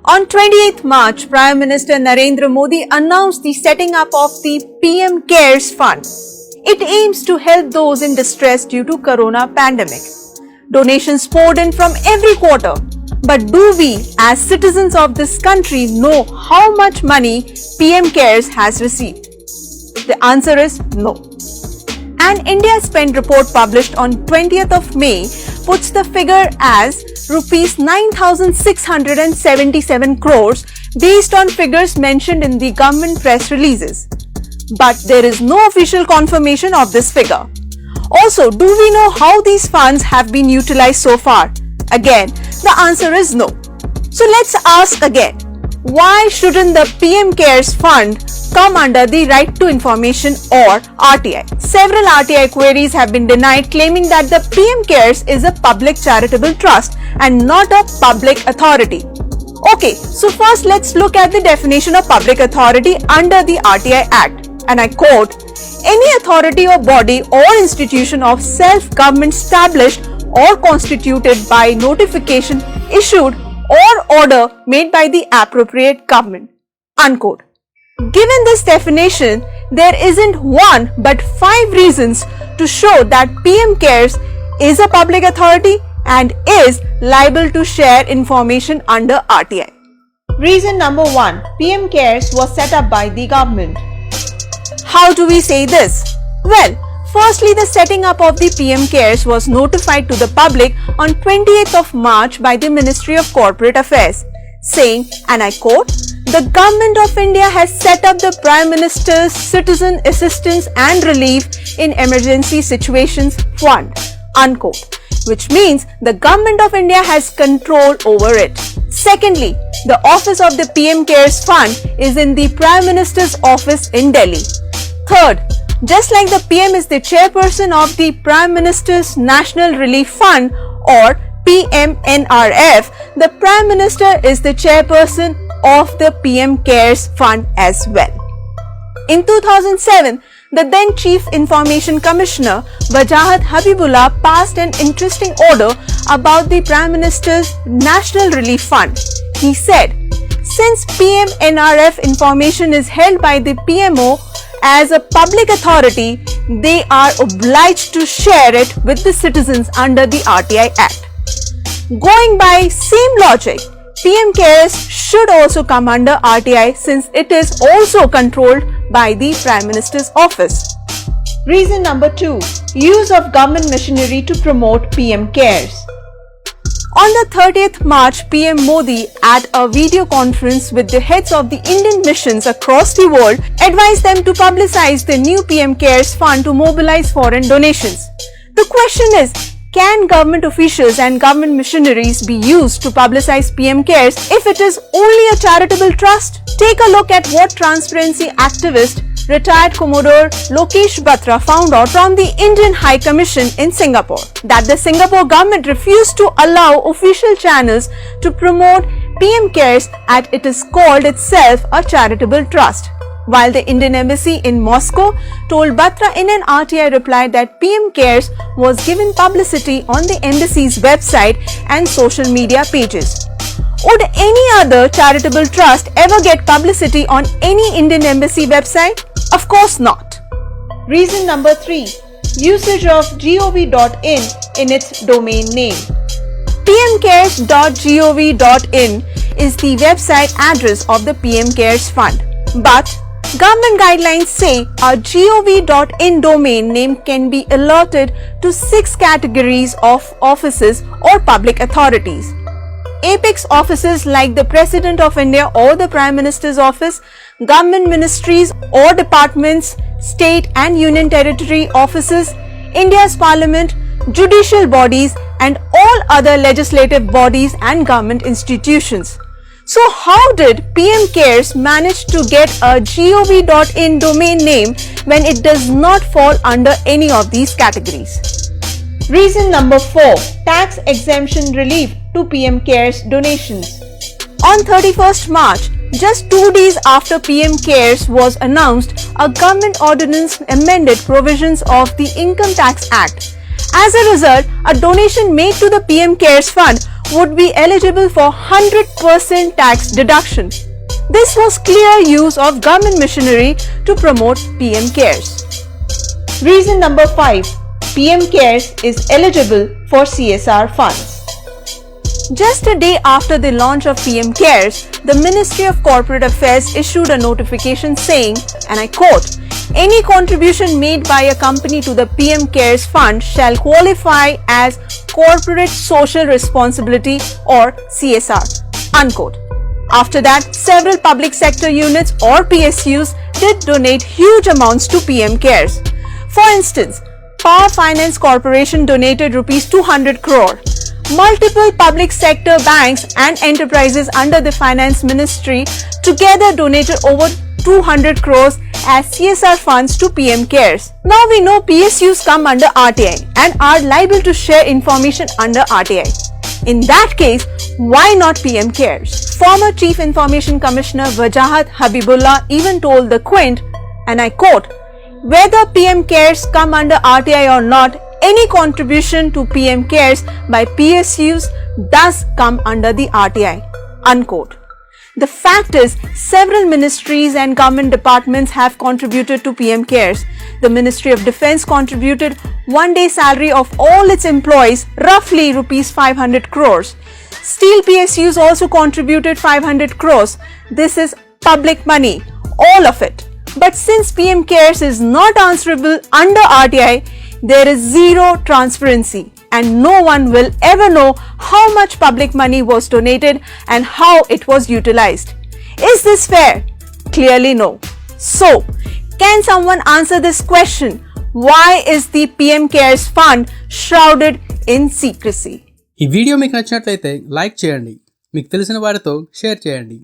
On 28th March, Prime Minister Narendra Modi announced the setting up of the PM Cares Fund. It aims to help those in distress due to corona pandemic. Donations poured in from every quarter. But do we, as citizens of this country, know how much money PM Cares has received? The answer is no. An India Spend report published on 20th of May puts the figure as Rs 9,677 crores based on figures mentioned in the government press releases. But there is no official confirmation of this figure. Also, do we know how these funds have been utilized so far? Again, the answer is no. So let's ask again. Why shouldn't the PM Cares Fund come under the Right to Information or RTI? Several RTI queries have been denied, claiming that the PM Cares is a public charitable trust and not a public authority. Okay, so first let's look at the definition of public authority under the RTI Act. And I quote, any authority or body or institution of self-government established or constituted by notification issued or order made by the appropriate government. Unquote. Given this definition, there isn't one but 5 reasons to show that PM Cares is a public authority and is liable to share information under RTI. Reason number 1. PM Cares was set up by the government. How do we say this? Well, firstly, the setting up of the PM Cares was notified to the public on 28th of March by the Ministry of Corporate Affairs, saying, and I quote, the Government of India has set up the Prime Minister's Citizen Assistance and Relief in Emergency Situations Fund, unquote, which means the Government of India has control over it. Secondly, the office of the PM Cares Fund is in the Prime Minister's office in Delhi. Third, just like the PM is the chairperson of the Prime Minister's National Relief Fund or PMNRF, the Prime Minister is the chairperson of the PM Cares Fund as well. In 2007, the then Chief Information Commissioner Wajahat Habibullah passed an interesting order about the Prime Minister's National Relief Fund. He said, since PMNRF information is held by the PMO as a public authority, they are obliged to share it with the citizens under the RTI Act. Going by same logic, PM Cares should also come under RTI since it is also controlled by the Prime Minister's office. Reason number 2. Use of government machinery to promote PM Cares. On the 30th March, PM Modi, at a video conference with the heads of the Indian missions across the world, advised them to publicize the new PM Cares Fund to mobilize foreign donations. The question is, can government officials and government missionaries be used to publicize PM Cares if it is only a charitable trust? Take a look at what transparency activist retired Commodore Lokesh Batra found out from the Indian High Commission in Singapore, that the Singapore government refused to allow official channels to promote PM Cares as it is called itself a charitable trust, while the Indian Embassy in Moscow told Batra in an RTI reply that PM Cares was given publicity on the embassy's website and social media pages. Would any other charitable trust ever get publicity on any Indian Embassy website? Of course not. Reason number 3. Usage of gov.in in its domain name. pmcares.gov.in is the website address of the PM Cares Fund. But government guidelines say a gov.in domain name can be allotted to 6 categories of offices or public authorities. Apex offices like the President of India or the Prime Minister's office, government ministries or departments, state and union territory offices, India's parliament, judicial bodies and all other legislative bodies and government institutions. So how did PM Cares manage to get a gov.in domain name when it does not fall under any of these categories? Reason number 4. Tax exemption relief to PM Cares donations. On 31st March, just 2 days after PM Cares was announced, a government ordinance amended provisions of the Income Tax Act. As a result, a donation made to the PM Cares Fund would be eligible for 100% tax deduction. This was clear use of government machinery to promote PM Cares. Reason number 5. PM Cares is eligible for CSR funds. Just a day after the launch of PM Cares, the Ministry of Corporate Affairs issued a notification saying, and I quote, "Any contribution made by a company to the PM Cares Fund shall qualify as Corporate Social Responsibility or CSR." Unquote. After that, several public sector units or PSUs did donate huge amounts to PM Cares. For instance, Power Finance Corporation donated Rs 200 crore. Multiple public sector banks and enterprises under the Finance Ministry together donated over 200 crores as CSR funds to PM Cares. Now we know PSUs come under RTI and are liable to share information under RTI. In that case, why not PM Cares? Former Chief Information Commissioner Wajahat Habibullah even told the Quint, and I quote, "Whether PM Cares come under RTI or not, any contribution to PM Cares by PSUs does come under the RTI." Unquote. The fact is, several ministries and government departments have contributed to PM Cares. The Ministry of Defence contributed one-day salary of all its employees, roughly Rs 500 crores. Steel PSUs also contributed 500 crores. This is public money, all of it. But since PM Cares is not answerable under RTI, there is zero transparency and no one will ever know how much public money was donated and how it was utilized. Is this fair? Clearly no. So, can someone answer this question? Why is the PM Cares Fund shrouded in secrecy? ఈ video మీకు నచ్చినట్లయితే like చేయండి, మీకు తెలిసిన వారితో share చేయండి.